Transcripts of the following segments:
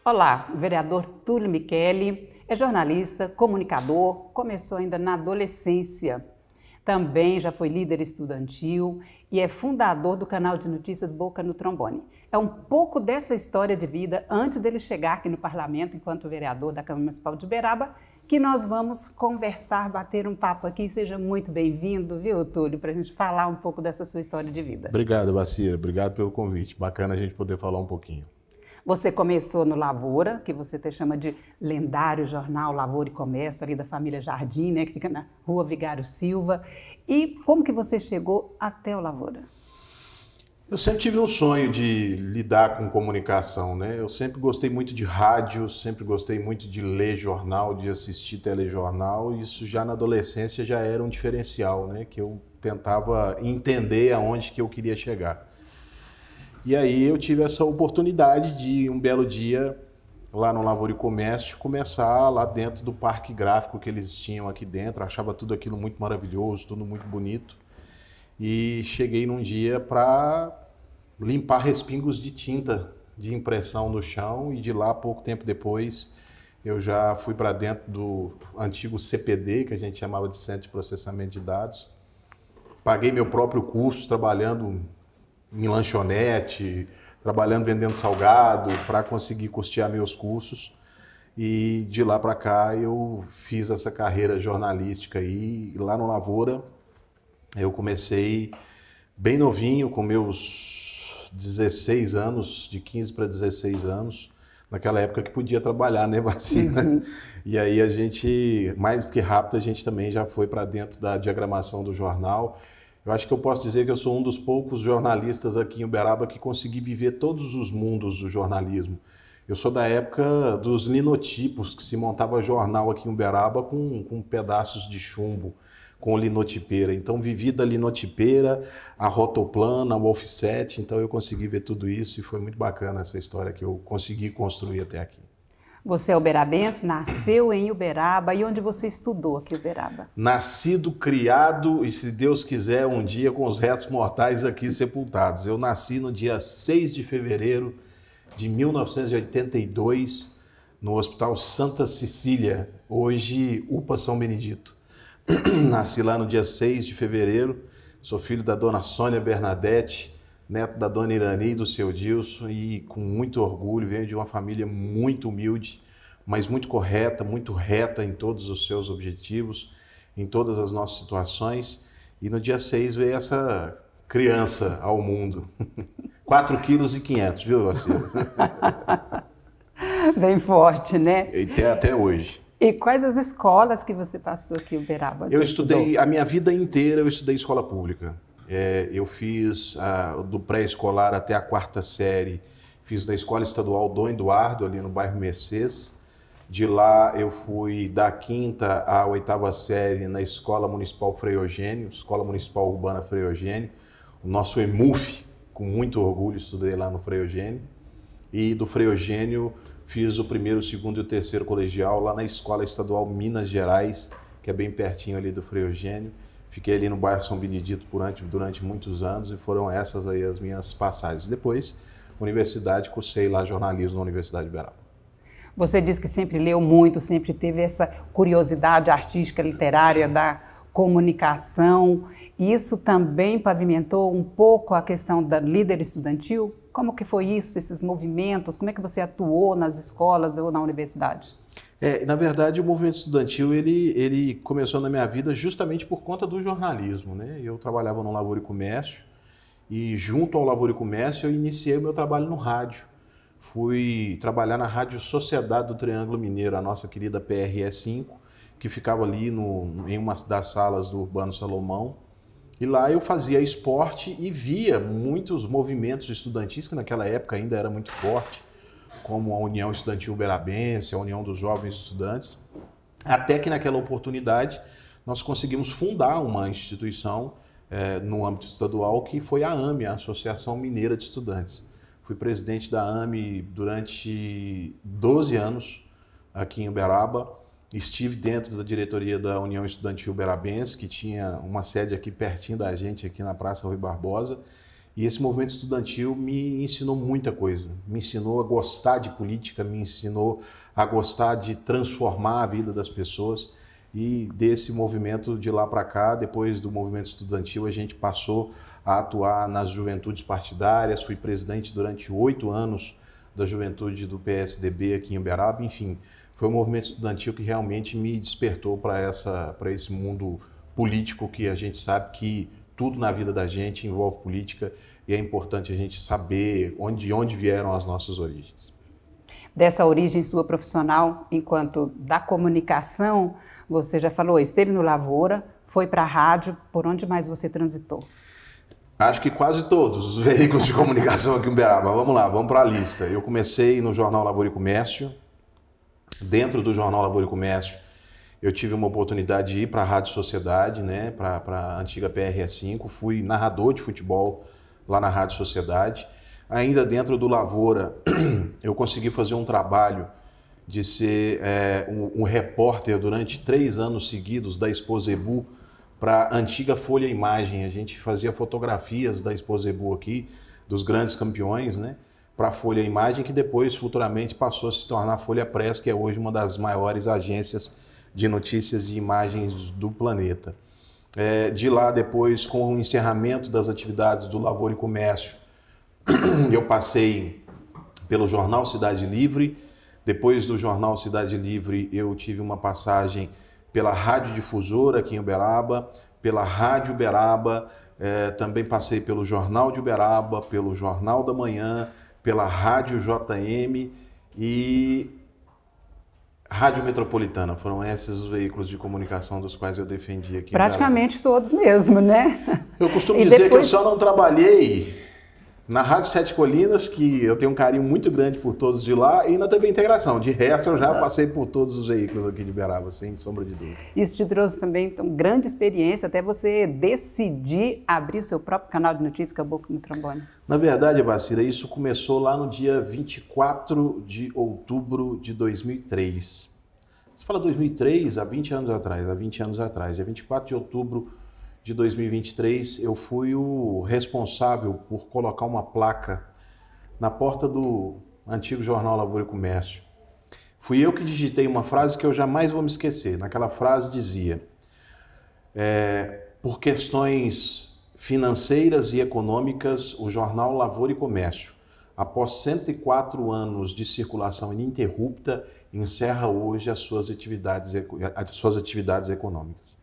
Olá, o vereador Túlio Micheli é jornalista, comunicador, começou ainda na adolescência. Também já foi líder estudantil e é fundador do canal de notícias Boca no Trombone. É um pouco dessa história de vida antes dele chegar aqui no parlamento enquanto vereador da Câmara Municipal de Uberaba que nós vamos conversar, bater um papo aqui. Seja muito bem-vindo, viu, Túlio, para a gente falar um pouco dessa sua história de vida. Obrigado, Bacira. Obrigado pelo convite. Bacana a gente poder falar um pouquinho. Você começou no Lavoura, que você até chama de lendário jornal Lavoura e Comércio, ali da família Jardim, né, que fica na Rua Vigário Silva. E como que você chegou até o Lavoura? Eu sempre tive um sonho de lidar com comunicação, né? Eu sempre gostei muito de rádio, sempre gostei muito de ler jornal, de assistir telejornal. Isso já na adolescência já era um diferencial, né? Que eu tentava entender aonde que eu queria chegar. E aí eu tive essa oportunidade de, um belo dia, lá no Lavoura e Comércio, começar lá dentro do parque gráfico que eles tinham aqui dentro. Achava tudo aquilo muito maravilhoso, tudo muito bonito. E cheguei num dia para limpar respingos de tinta de impressão no chão, e de lá, pouco tempo depois, eu já fui para dentro do antigo CPD, que a gente chamava de Centro de Processamento de Dados. Paguei meu próprio curso trabalhando em lanchonete, trabalhando vendendo salgado para conseguir custear meus cursos. E de lá para cá eu fiz essa carreira jornalística aí. E lá no Lavoura eu comecei bem novinho, com meus 16 anos, de 15 para 16 anos, naquela época que podia trabalhar, né, vacina? E aí a gente, mais que rápido, a gente também já foi para dentro da diagramação do jornal. Eu acho que eu posso dizer que eu sou um dos poucos jornalistas aqui em Uberaba que consegui viver todos os mundos do jornalismo. Eu sou da época dos linotipos, que se montava jornal aqui em Uberaba com pedaços de chumbo, com linotipeira. Então vivi da linotipeira, a rotoplana, o offset, então eu consegui ver tudo isso e foi muito bacana essa história que eu consegui construir até aqui. Você é uberabense, nasceu em Uberaba. E onde você estudou aqui em Uberaba? Nascido, criado e, se Deus quiser, um dia com os restos mortais aqui sepultados. Eu nasci no dia 6 de fevereiro de 1982, no Hospital Santa Cecília, hoje UPA São Benedito. Nasci lá no dia 6 de fevereiro, sou filho da dona Sônia Bernadette, neto da dona Irani e do seu Dilson, e com muito orgulho, venho de uma família muito humilde, mas muito correta, muito reta em todos os seus objetivos, em todas as nossas situações. E no dia 6 veio essa criança ao mundo. 4,5 kg, viu, Vacina? Bem forte, né? E até hoje. E quais as escolas que você passou aqui em Uberaba? Eu estudei, a minha vida inteira eu estudei escola pública. Eu fiz do pré-escolar até a 4ª série, fiz na Escola Estadual Dom Eduardo, ali no bairro Mercês. De lá eu fui da 5ª à 8ª série na Escola Municipal Frei Eugênio, Escola Municipal Urbana Frei Eugênio, o nosso EMUF, com muito orgulho, estudei lá no Frei Eugênio. E do Frei Eugênio fiz o 1º, o 2º e o 3º colegial lá na Escola Estadual Minas Gerais, que é bem pertinho ali do Frei Eugênio. Fiquei ali no bairro São Benedito durante muitos anos e foram essas aí as minhas passagens. Depois, universidade, cursei lá jornalismo na Universidade de Uberaba. Você disse que sempre leu muito, sempre teve essa curiosidade artística, literária, da comunicação. Isso também pavimentou um pouco a questão da líder estudantil? Como que foi isso, esses movimentos? Como é que você atuou nas escolas ou na universidade? Na verdade, o movimento estudantil ele começou na minha vida justamente por conta do jornalismo, né? Eu trabalhava no Lavoura e Comércio e, junto ao Lavoura e Comércio, eu iniciei o meu trabalho no rádio. Fui trabalhar na Rádio Sociedade do Triângulo Mineiro, a nossa querida PRE5, que ficava ali em uma das salas do Urbano Salomão. E lá eu fazia esporte e via muitos movimentos estudantis, que naquela época ainda era muito forte, como a União Estudantil Uberabense, a União dos Jovens Estudantes, até que naquela oportunidade nós conseguimos fundar uma instituição no âmbito estadual, que foi a AME, a Associação Mineira de Estudantes. Fui presidente da AME durante 12 anos aqui em Uberaba. Estive dentro da diretoria da União Estudantil Uberabense, que tinha uma sede aqui pertinho da gente, aqui na Praça Rui Barbosa. E esse movimento estudantil me ensinou muita coisa. Me ensinou a gostar de política, me ensinou a gostar de transformar a vida das pessoas. E desse movimento de lá para cá, depois do movimento estudantil, a gente passou a atuar nas juventudes partidárias. Fui presidente durante 8 anos da juventude do PSDB aqui em Uberaba. Enfim, foi um movimento estudantil que realmente me despertou para esse mundo político, que a gente sabe que tudo na vida da gente envolve política e é importante a gente saber de onde vieram as nossas origens. Dessa origem sua profissional, enquanto da comunicação, você já falou, esteve no Lavoura, foi para a rádio, por onde mais você transitou? Acho que quase todos os veículos de comunicação aqui em Uberaba. Vamos lá, vamos para a lista. Eu comecei no Jornal Lavoura e Comércio. Dentro do Jornal Lavoura e Comércio, eu tive uma oportunidade de ir para a Rádio Sociedade, né, para a antiga PRE5. Fui narrador de futebol lá na Rádio Sociedade. Ainda dentro do Lavoura, eu consegui fazer um trabalho de ser um repórter durante 3 anos seguidos da Exposebu para a antiga Folha Imagem. A gente fazia fotografias da Exposebu aqui, dos grandes campeões, né, para a Folha Imagem, que depois, futuramente, passou a se tornar a Folha Press, que é hoje uma das maiores agências de notícias e imagens do planeta. De lá, depois, com o encerramento das atividades do Lavoura e Comércio, eu passei pelo Jornal Cidade Livre. Depois do Jornal Cidade Livre, eu tive uma passagem pela Rádio Difusora aqui em Uberaba, pela Rádio Uberaba, também passei pelo Jornal de Uberaba, pelo Jornal da Manhã, pela Rádio JM e Rádio Metropolitana. Foram esses os veículos de comunicação dos quais eu defendi aqui. Praticamente todos mesmo, né? Eu costumo dizer que eu só não trabalhei na Rádio Sete Colinas, que eu tenho um carinho muito grande por todos de lá, e na TV Integração. De resto, eu já passei por todos os veículos aqui de Uberaba, sem sombra de dúvida. Isso te trouxe também então, grande experiência, até você decidir abrir o seu próprio canal de notícias Caboclo no Trombone. Na verdade, Vacira, isso começou lá no dia 24 de outubro de 2003. Você fala 2003, há 20 anos atrás, dia 24 de outubro de 2023, eu fui o responsável por colocar uma placa na porta do antigo Jornal Lavoura e Comércio. Fui eu que digitei uma frase que eu jamais vou me esquecer. Naquela frase dizia, por questões financeiras e econômicas, o Jornal Lavoura e Comércio, após 104 anos de circulação ininterrupta, encerra hoje as suas atividades econômicas.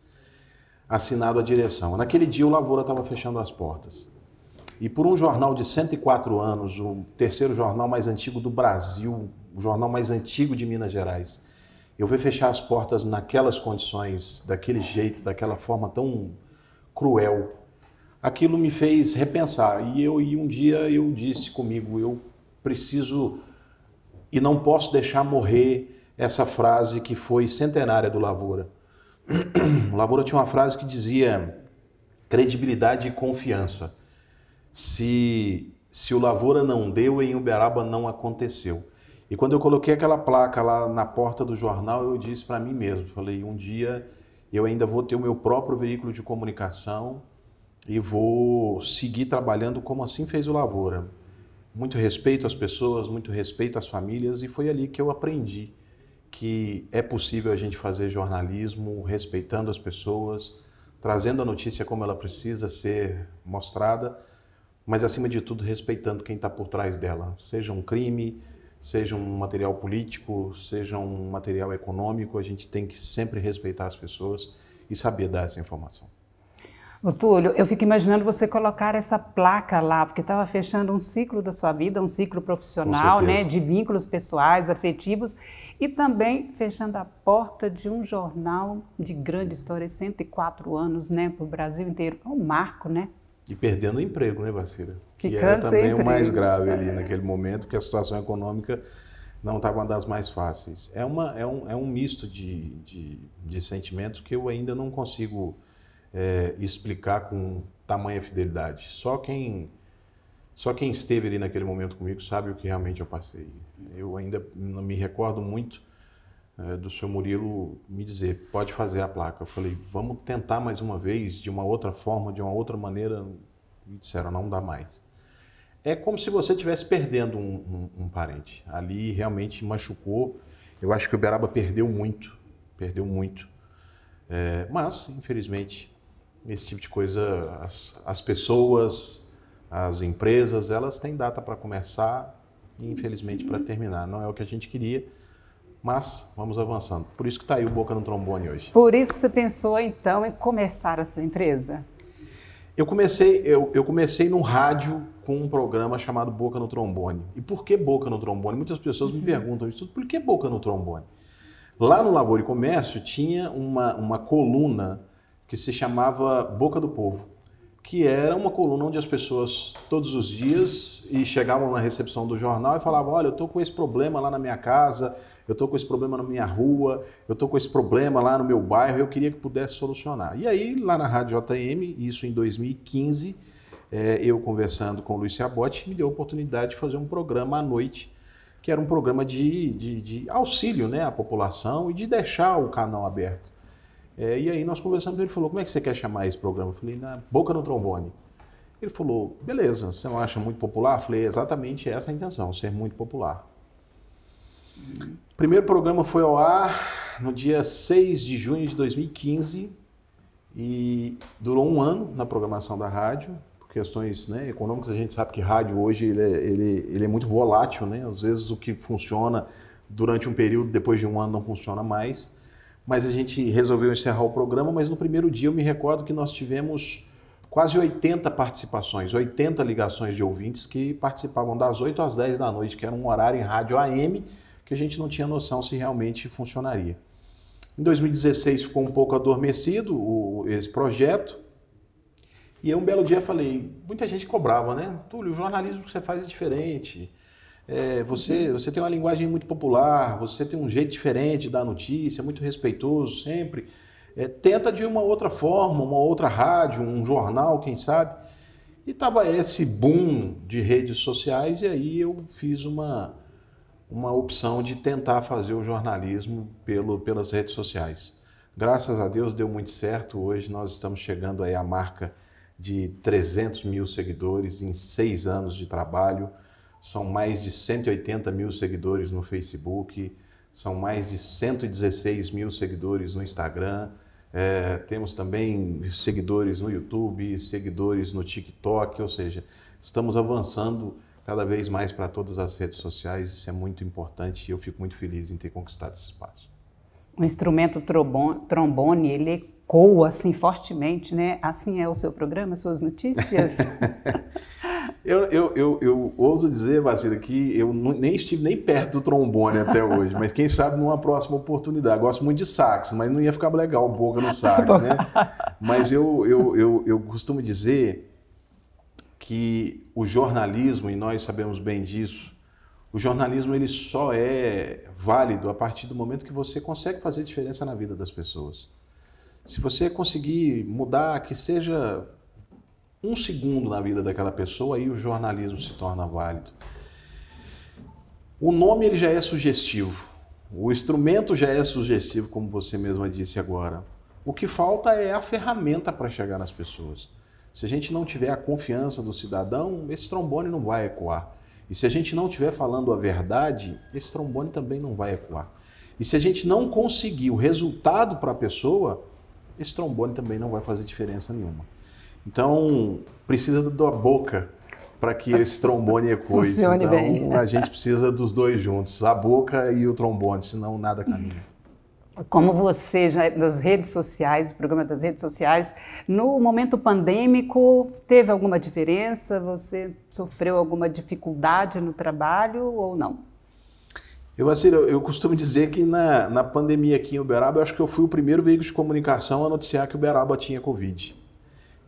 Assinado a direção. Naquele dia o Lavoura estava fechando as portas. E por um jornal de 104 anos, o terceiro jornal mais antigo do Brasil, o jornal mais antigo de Minas Gerais, eu ver fechar as portas naquelas condições, daquele jeito, daquela forma tão cruel, aquilo me fez repensar. E um dia eu disse comigo, eu preciso e não posso deixar morrer essa frase que foi centenária do Lavoura. O Lavoura tinha uma frase que dizia credibilidade e confiança. Se o Lavoura não deu, em Uberaba não aconteceu. E quando eu coloquei aquela placa lá na porta do jornal, eu disse para mim mesmo, falei, um dia eu ainda vou ter o meu próprio veículo de comunicação e vou seguir trabalhando como assim fez o Lavoura. Muito respeito às pessoas, muito respeito às famílias, e foi ali que eu aprendi que é possível a gente fazer jornalismo respeitando as pessoas, trazendo a notícia como ela precisa ser mostrada, mas acima de tudo respeitando quem está por trás dela. Seja um crime, seja um material político, seja um material econômico, a gente tem que sempre respeitar as pessoas e saber dar essa informação. Ô, Túlio, eu fico imaginando você colocar essa placa lá, porque estava fechando um ciclo da sua vida, um ciclo profissional, né, de vínculos pessoais, afetivos, e também fechando a porta de um jornal de grande história, 104 anos, né, para o Brasil inteiro. É um marco, né? E perdendo o emprego, né, Vacira? Que era também o mais grave ali naquele momento, porque a situação econômica não estava uma das mais fáceis. É um misto de sentimentos que eu ainda não consigo explicar com tamanha fidelidade. Só quem esteve ali naquele momento comigo sabe o que realmente eu passei. Eu ainda não me recordo muito do senhor Murilo me dizer, pode fazer a placa. Eu falei, vamos tentar mais uma vez, de uma outra forma, de uma outra maneira. Me disseram, não dá mais. é como se você estivesse perdendo um parente. Ali realmente machucou. Eu acho que Uberaba perdeu muito, perdeu muito. Mas, infelizmente, esse tipo de coisa, as pessoas, as empresas, elas têm data para começar e, infelizmente, para terminar. Não é o que a gente queria, mas vamos avançando. Por isso que está aí o Boca no Trombone hoje. Por isso que você pensou, então, em começar essa empresa? Eu comecei no rádio com um programa chamado Boca no Trombone. E por que Boca no Trombone? Muitas pessoas me perguntam isso, por que Boca no Trombone? Lá no Lavoura e Comércio tinha uma coluna que se chamava Boca do Povo, que era uma coluna onde as pessoas todos os dias chegavam na recepção do jornal e falavam, olha, eu estou com esse problema lá na minha casa, eu estou com esse problema na minha rua, eu estou com esse problema lá no meu bairro, eu queria que pudesse solucionar. E aí, lá na Rádio JM, isso em 2015, eu conversando com o Luiz Ciabotti, me deu a oportunidade de fazer um programa à noite, que era um programa de auxílio, né, à população e de deixar o canal aberto. E aí nós conversamos, ele falou, como é que você quer chamar esse programa? Eu falei, na Boca no Trombone. Ele falou, beleza, você não acha muito popular? Eu falei, exatamente essa a intenção, ser muito popular. O primeiro programa foi ao ar no dia 6 de junho de 2015 e durou um ano na programação da rádio. Por questões, né, econômicas, a gente sabe que rádio hoje ele é muito volátil, né? Às vezes o que funciona durante um período, depois de um ano não funciona mais. Mas a gente resolveu encerrar o programa, mas no primeiro dia eu me recordo que nós tivemos quase 80 participações, 80 ligações de ouvintes que participavam das 8 às 10 da noite, que era um horário em rádio AM, que a gente não tinha noção se realmente funcionaria. Em 2016 ficou um pouco adormecido esse projeto, e aí um belo dia falei, muita gente cobrava, né? Túlio, o jornalismo que você faz é diferente, você tem uma linguagem muito popular, você tem um jeito diferente de dar notícia, muito respeitoso sempre, tenta de uma outra forma, uma outra rádio, um jornal, quem sabe. E estava esse boom de redes sociais e aí eu fiz uma opção de tentar fazer o jornalismo pelas redes sociais. Graças a Deus deu muito certo, hoje nós estamos chegando aí à marca de 300 mil seguidores em 6 anos de trabalho. São mais de 180 mil seguidores no Facebook, são mais de 116 mil seguidores no Instagram, temos também seguidores no YouTube, seguidores no TikTok, ou seja, estamos avançando cada vez mais para todas as redes sociais, isso é muito importante e eu fico muito feliz em ter conquistado esse espaço. O instrumento trombone, ele ecoa assim fortemente, né? Assim é o seu programa, suas notícias? Eu ouso dizer, Vacira, que eu nem estive nem perto do trombone até hoje, mas quem sabe numa próxima oportunidade. Gosto muito de sax, mas não ia ficar legal Boca no sax, né? Mas eu costumo dizer que o jornalismo, e nós sabemos bem disso, o jornalismo ele só é válido a partir do momento que você consegue fazer diferença na vida das pessoas. Se você conseguir mudar, que seja 1 segundo na vida daquela pessoa, aí o jornalismo se torna válido. O nome ele já é sugestivo, o instrumento já é sugestivo, como você mesma disse agora. O que falta é a ferramenta para chegar nas pessoas. Se a gente não tiver a confiança do cidadão, esse trombone não vai ecoar. E se a gente não estiver falando a verdade, esse trombone também não vai ecoar. E se a gente não conseguir o resultado para a pessoa, esse trombone também não vai fazer diferença nenhuma. Então, precisa da boca para que esse trombone ecoe. Funcione bem. Então, a gente precisa dos dois juntos, a boca e o trombone, senão nada caminha. Como você já das redes sociais, programa das redes sociais, no momento pandêmico, teve alguma diferença? Você sofreu alguma dificuldade no trabalho ou não? Eu costumo dizer que na pandemia aqui em Uberaba, eu acho que eu fui o primeiro veículo de comunicação a noticiar que Uberaba tinha Covid.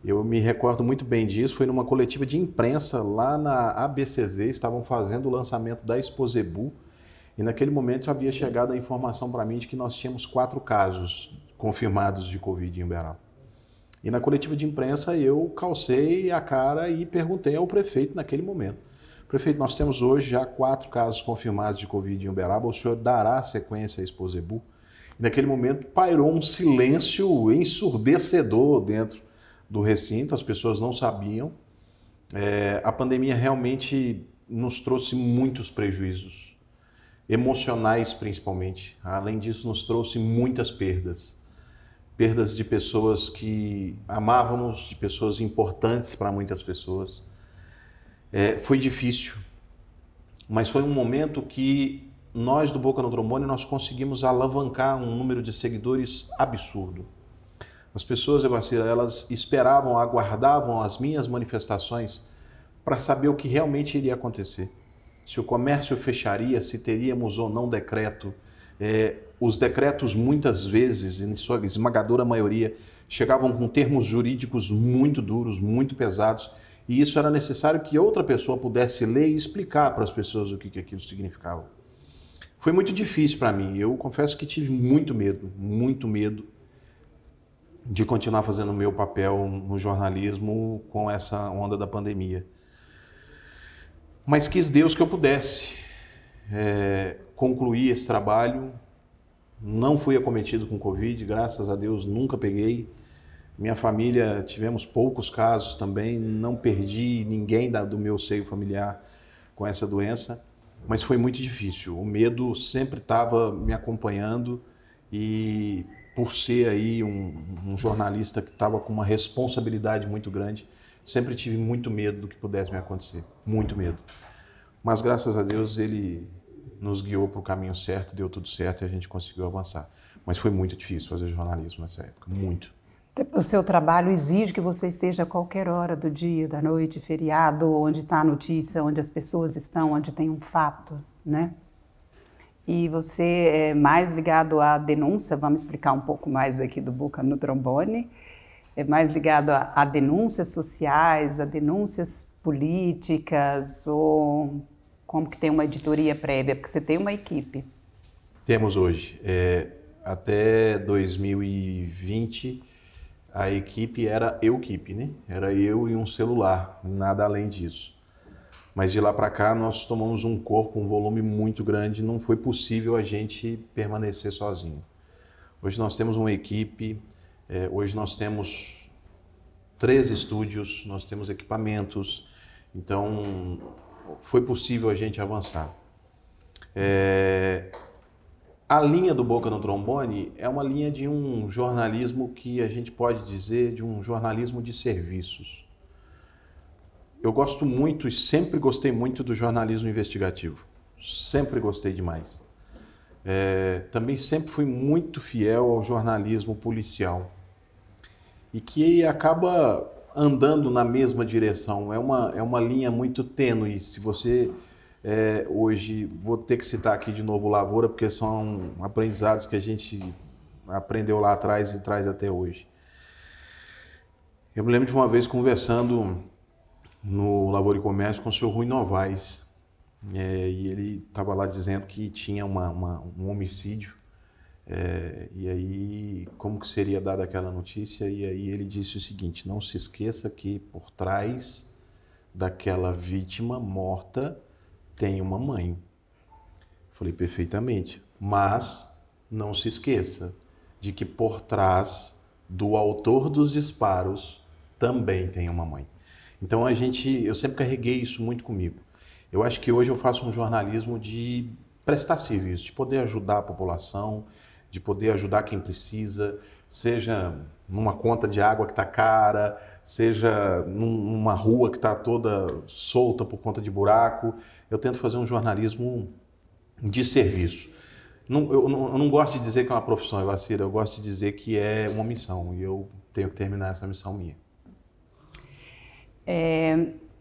Eu me recordo muito bem disso, foi numa coletiva de imprensa lá na ABCZ, estavam fazendo o lançamento da Exposebu, e naquele momento havia chegado a informação para mim de que nós tínhamos 4 casos confirmados de Covid em Uberaba. E na coletiva de imprensa eu calcei a cara e perguntei ao prefeito naquele momento. Prefeito, nós temos hoje já 4 casos confirmados de Covid em Uberaba, o senhor dará sequência à Exposebu? E naquele momento pairou um silêncio ensurdecedor dentro do recinto, as pessoas não sabiam. A pandemia realmente nos trouxe muitos prejuízos, emocionais principalmente. Além disso, nos trouxe muitas perdas. Perdas de pessoas que amávamos, de pessoas importantes para muitas pessoas. Foi difícil, mas foi um momento que nós do Boca no Trombone nós conseguimos alavancar um número de seguidores absurdo. As pessoas, Evacira, elas esperavam, aguardavam as minhas manifestações para saber o que realmente iria acontecer. Se o comércio fecharia, se teríamos ou não decreto. Os decretos muitas vezes, em sua esmagadora maioria, chegavam com termos jurídicos muito duros, muito pesados, e isso era necessário que outra pessoa pudesse ler e explicar para as pessoas o que aquilo significava. Foi muito difícil para mim, eu confesso que tive muito medo de continuar fazendo o meu papel no jornalismo com essa onda da pandemia. Mas quis Deus que eu pudesse concluir esse trabalho. Não fui acometido com Covid, graças a Deus nunca peguei. Minha família, tivemos poucos casos também, não perdi ninguém do meu seio familiar com essa doença, mas foi muito difícil. O medo sempre estava me acompanhando e por ser aí um jornalista que estava com uma responsabilidade muito grande, sempre tive muito medo do que pudesse me acontecer, muito medo. Mas graças a Deus ele nos guiou para o caminho certo, deu tudo certo e a gente conseguiu avançar. Mas foi muito difícil fazer jornalismo nessa época, muito. O seu trabalho exige que você esteja a qualquer hora do dia, da noite, feriado, onde está a notícia, onde as pessoas estão, onde tem um fato, né? E você é mais ligado à denúncia, vamos explicar um pouco mais aqui do Boca no Trombone, é mais ligado a denúncias sociais, a denúncias políticas, ou como que tem uma editoria prévia, porque você tem uma equipe. Temos hoje. Até 2020, a equipe era eu-equipe, né? Era eu e um celular, nada além disso. Mas de lá para cá nós tomamos um corpo, um volume muito grande, não foi possível a gente permanecer sozinho. Hoje nós temos uma equipe, hoje nós temos 3 estúdios, nós temos equipamentos, então foi possível a gente avançar. A linha do Boca no Trombone é uma linha de um jornalismo que a gente pode dizer de um jornalismo de serviços. Eu gosto muito e sempre gostei muito do jornalismo investigativo. Sempre gostei demais. Também sempre fui muito fiel ao jornalismo policial. E que acaba andando na mesma direção. É uma linha muito tênue. Se você... hoje, vou ter que citar aqui de novo o Lavoura, porque são aprendizados que a gente aprendeu lá atrás e traz até hoje. Eu me lembro de uma vez conversando no Lavoura e Comércio com o senhor Rui Novaes, e ele estava lá dizendo que tinha um homicídio, e aí como que seria dada aquela notícia, e aí ele disse o seguinte: não se esqueça que por trás daquela vítima morta tem uma mãe. Falei, perfeitamente, mas não se esqueça de que por trás do autor dos disparos também tem uma mãe. Então eu sempre carreguei isso muito comigo. Eu acho que hoje eu faço um jornalismo de prestar serviço, de poder ajudar a população, de poder ajudar quem precisa, seja numa conta de água que está cara, seja numa rua que está toda solta por conta de buraco. Eu tento fazer um jornalismo de serviço. Eu não gosto de dizer que é uma profissão, Evacira, eu gosto de dizer que é uma missão, e eu tenho que terminar essa missão minha.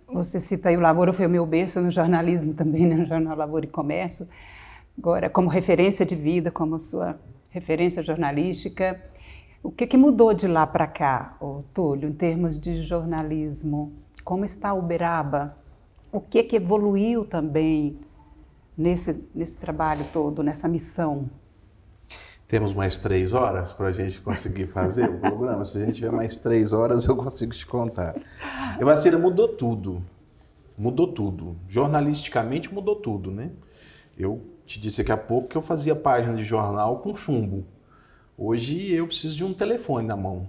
Você cita aí o Lavoura, foi o meu berço no jornalismo também, no Jornal Lavoura e Comércio. Agora, como referência de vida, como sua referência jornalística, o que mudou de lá para cá, Túlio, em termos de jornalismo? Como está Uberaba? O que evoluiu também nesse trabalho todo, nessa missão? Temos mais 3 horas para a gente conseguir fazer o programa. Se a gente tiver mais 3 horas, eu consigo te contar. Evacira, mudou tudo. Mudou tudo. Jornalisticamente mudou tudo, né? Eu te disse daqui a pouco que eu fazia página de jornal com chumbo. Hoje eu preciso de um telefone na mão,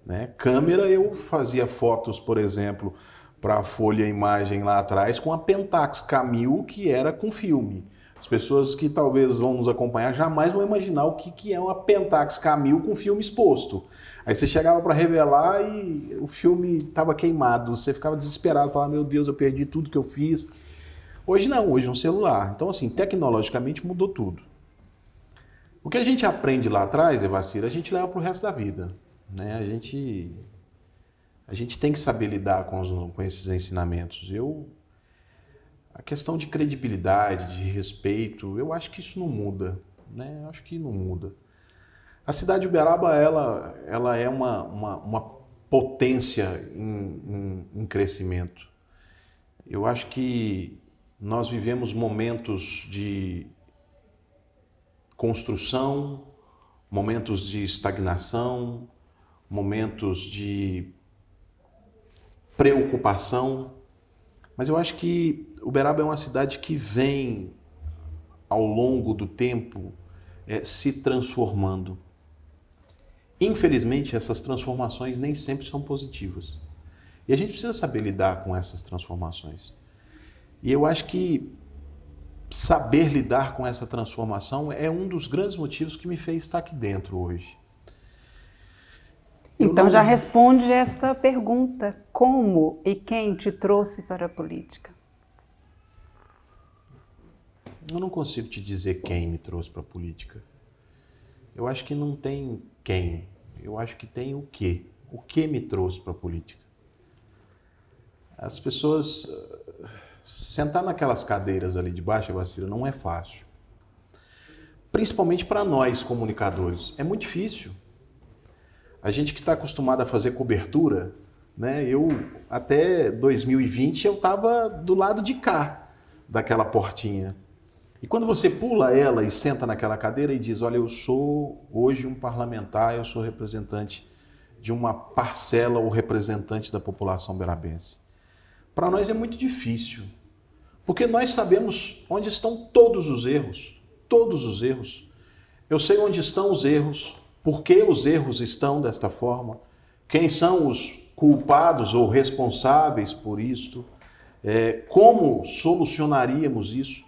né? Câmera, eu fazia fotos, por exemplo, para a Folha Imagem lá atrás com a Pentax K1000, que era com filme. As pessoas que talvez vão nos acompanhar jamais vão imaginar o que é uma Pentax K1000 com filme exposto. Aí você chegava para revelar e o filme estava queimado, você ficava desesperado, falava, meu Deus, eu perdi tudo que eu fiz. Hoje não, hoje é um celular. Então, assim, tecnologicamente mudou tudo. O que a gente aprende lá atrás, Evacira, a gente leva para o resto da vida, né? A gente tem que saber lidar com esses ensinamentos. A questão de credibilidade, de respeito, eu acho que isso não muda, né? Eu acho que não muda. A cidade de Uberaba, ela é uma potência em crescimento. Eu acho que nós vivemos momentos de construção, momentos de estagnação, momentos de preocupação, mas eu acho que Uberaba é uma cidade que vem, ao longo do tempo, se transformando. Infelizmente, essas transformações nem sempre são positivas. E a gente precisa saber lidar com essas transformações. E eu acho que saber lidar com essa transformação é um dos grandes motivos que me fez estar aqui dentro hoje. Então já responde essa pergunta: como e quem te trouxe para a política? Eu não consigo te dizer quem me trouxe para a política. Eu acho que não tem quem. Eu acho que tem o quê. O que me trouxe para a política? As pessoas... Sentar naquelas cadeiras ali de baixo, Evacira, não é fácil. Principalmente para nós, comunicadores. É muito difícil. A gente que está acostumado a fazer cobertura, né? Eu, até 2020, eu estava do lado de cá daquela portinha. E quando você pula ela e senta naquela cadeira e diz, olha, eu sou hoje um parlamentar, eu sou representante de uma parcela ou representante da população berabense. Para nós é muito difícil, porque nós sabemos onde estão todos os erros, todos os erros. Eu sei onde estão os erros, por que os erros estão desta forma, quem são os culpados ou responsáveis por isto, como solucionaríamos isso.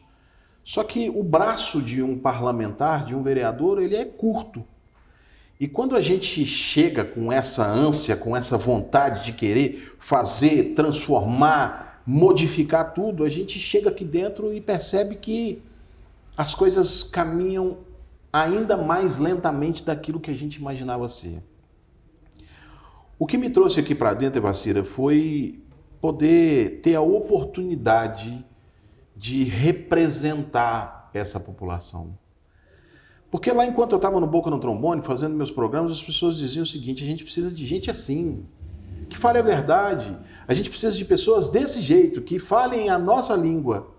Só que o braço de um parlamentar, de um vereador, ele é curto. E quando a gente chega com essa ânsia, com essa vontade de querer fazer, transformar, modificar tudo, a gente chega aqui dentro e percebe que as coisas caminham ainda mais lentamente daquilo que a gente imaginava ser. O que me trouxe aqui para dentro, Evacira, foi poder ter a oportunidade de representar essa população. Porque lá, enquanto eu estava no Boca no Trombone, fazendo meus programas, as pessoas diziam o seguinte, a gente precisa de gente assim, que fale a verdade, a gente precisa de pessoas desse jeito, que falem a nossa língua,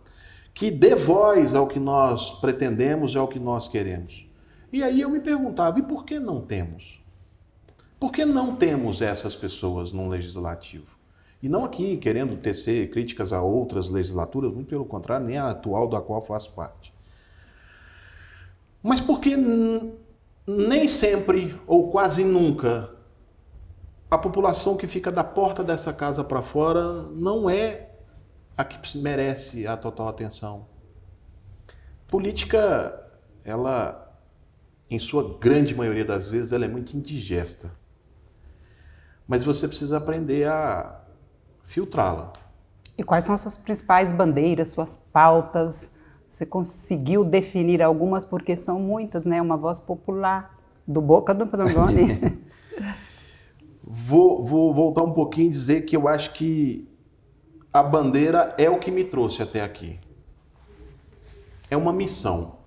que dê voz ao que nós pretendemos e ao que nós queremos. E aí eu me perguntava, e por que não temos? Por que não temos essas pessoas no legislativo? E não aqui querendo tecer críticas a outras legislaturas, muito pelo contrário, nem a atual da qual faço parte. Mas porque nem sempre, ou quase nunca, a população que fica da porta dessa casa para fora não é a que merece a total atenção. Política, ela, em sua grande maioria das vezes, ela é muito indigesta. Mas você precisa aprender a filtrá-la. E quais são as suas principais bandeiras, suas pautas? Você conseguiu definir algumas, porque são muitas, né? Uma voz popular do Boca do Trombone. Vou voltar um pouquinho e dizer que eu acho que a bandeira é o que me trouxe até aqui. É uma missão.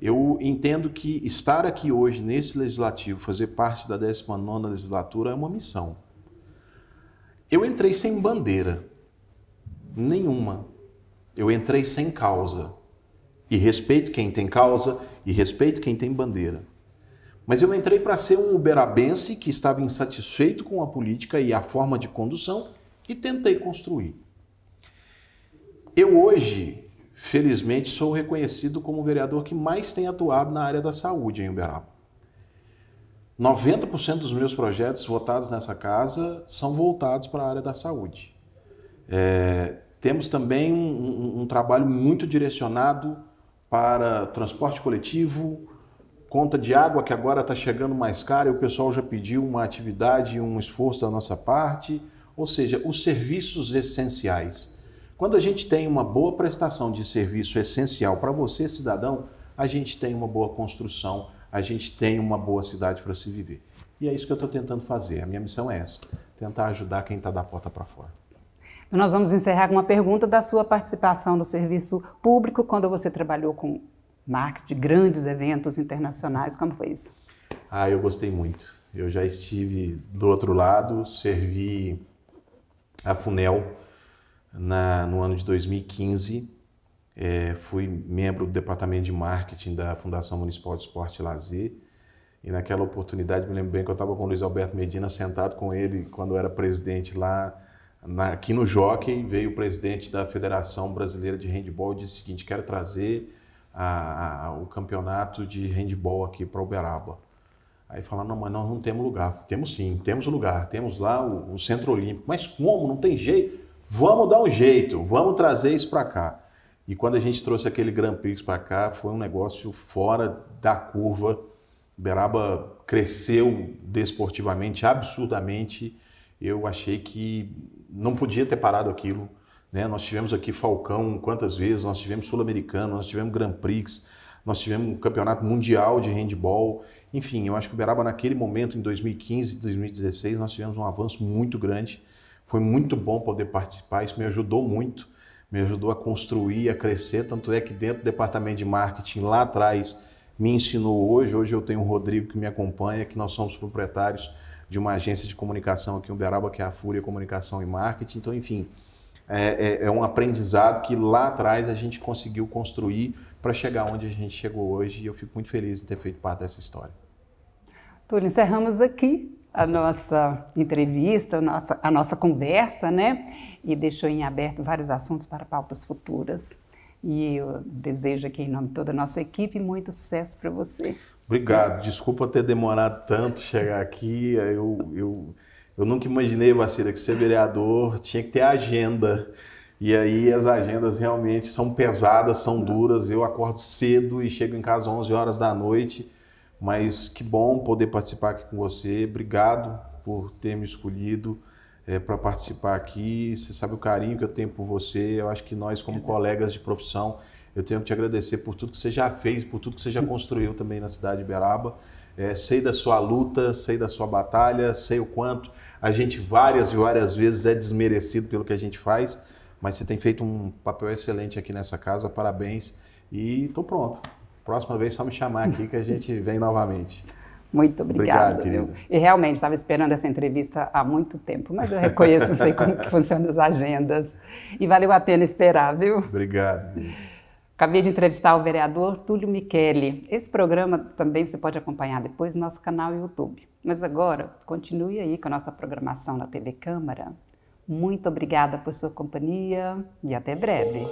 Eu entendo que estar aqui hoje nesse legislativo, fazer parte da 19ª legislatura é uma missão. Eu entrei sem bandeira nenhuma. Eu entrei sem causa. E respeito quem tem causa e respeito quem tem bandeira. Mas eu entrei para ser um uberabense que estava insatisfeito com a política e a forma de condução e tentei construir. Eu hoje, felizmente, sou reconhecido como o vereador que mais tem atuado na área da saúde em Uberaba. 90% dos meus projetos votados nessa casa são voltados para a área da saúde. Temos também um trabalho muito direcionado para transporte coletivo, conta de água que agora está chegando mais cara e o pessoal já pediu uma atividade e um esforço da nossa parte, ou seja, os serviços essenciais. Quando a gente tem uma boa prestação de serviço essencial para você, cidadão, a gente tem uma boa construção, a gente tem uma boa cidade para se viver. E é isso que eu estou tentando fazer, a minha missão é essa, tentar ajudar quem está da porta para fora. Nós vamos encerrar com uma pergunta da sua participação no serviço público, quando você trabalhou com marketing de grandes eventos internacionais. Como foi isso? Eu gostei muito. Eu já estive do outro lado, servi a FUNEL no ano de 2015. Fui membro do departamento de marketing da Fundação Municipal de Esporte e Lazer. E naquela oportunidade, me lembro bem que eu estava com o Luiz Alberto Medina, sentado com ele quando eu era presidente lá, aqui no Jockey. Veio o presidente da Federação Brasileira de Handebol e disse o seguinte: quero trazer o campeonato de handebol aqui para Uberaba. Aí falaram: não, mas nós não temos lugar. Temos sim, temos lugar, temos lá o Centro Olímpico. Mas como? Não tem jeito? Vamos dar um jeito, vamos trazer isso para cá. E quando a gente trouxe aquele Grand Prix para cá, foi um negócio fora da curva. Uberaba cresceu desportivamente, absurdamente. Eu achei que não podia ter parado aquilo. Nós tivemos aqui Falcão quantas vezes, nós tivemos Sul-Americano, nós tivemos Grand Prix, nós tivemos um campeonato mundial de handebol. Enfim, eu acho que o Uberaba naquele momento, em 2015 e 2016, nós tivemos um avanço muito grande. Foi muito bom poder participar, isso me ajudou muito, me ajudou a construir, a crescer. Tanto é que dentro do departamento de marketing, lá atrás, me ensinou hoje. Hoje eu tenho o Rodrigo que me acompanha, que nós somos proprietários de uma agência de comunicação aqui em Uberaba, que é a Fúria Comunicação e Marketing. Então, enfim, é um aprendizado que lá atrás a gente conseguiu construir para chegar onde a gente chegou hoje, e eu fico muito feliz de ter feito parte dessa história. Túlio, encerramos aqui a nossa entrevista, a nossa conversa, né? E deixou em aberto vários assuntos para pautas futuras. E eu desejo aqui, em nome de toda a nossa equipe, muito sucesso para você. Obrigado. Desculpa ter demorado tanto chegar aqui. Eu nunca imaginei, Bacira, que ser vereador tinha que ter agenda. E aí as agendas realmente são pesadas, são duras. Eu acordo cedo e chego em casa às 11 horas da noite. Mas que bom poder participar aqui com você. Obrigado por ter me escolhido para participar aqui. Você sabe o carinho que eu tenho por você. Eu acho que nós, como colegas de profissão, eu tenho que te agradecer por tudo que você já fez, por tudo que você já construiu também na cidade de Uberaba. Sei da sua luta, sei da sua batalha, sei o quanto a gente várias e várias vezes é desmerecido pelo que a gente faz, mas você tem feito um papel excelente aqui nessa casa, parabéns, e estou pronto. Próxima vez só me chamar aqui que a gente vem novamente. Muito obrigada. Obrigado, querida. E realmente estava esperando essa entrevista há muito tempo, mas eu reconheço, sei como que funcionam as agendas, e valeu a pena esperar, viu? Obrigado. Acabei de entrevistar o vereador Túlio Micheli. Esse programa também você pode acompanhar depois no nosso canal YouTube. Mas agora, continue aí com a nossa programação na TV Câmara. Muito obrigada por sua companhia e até breve.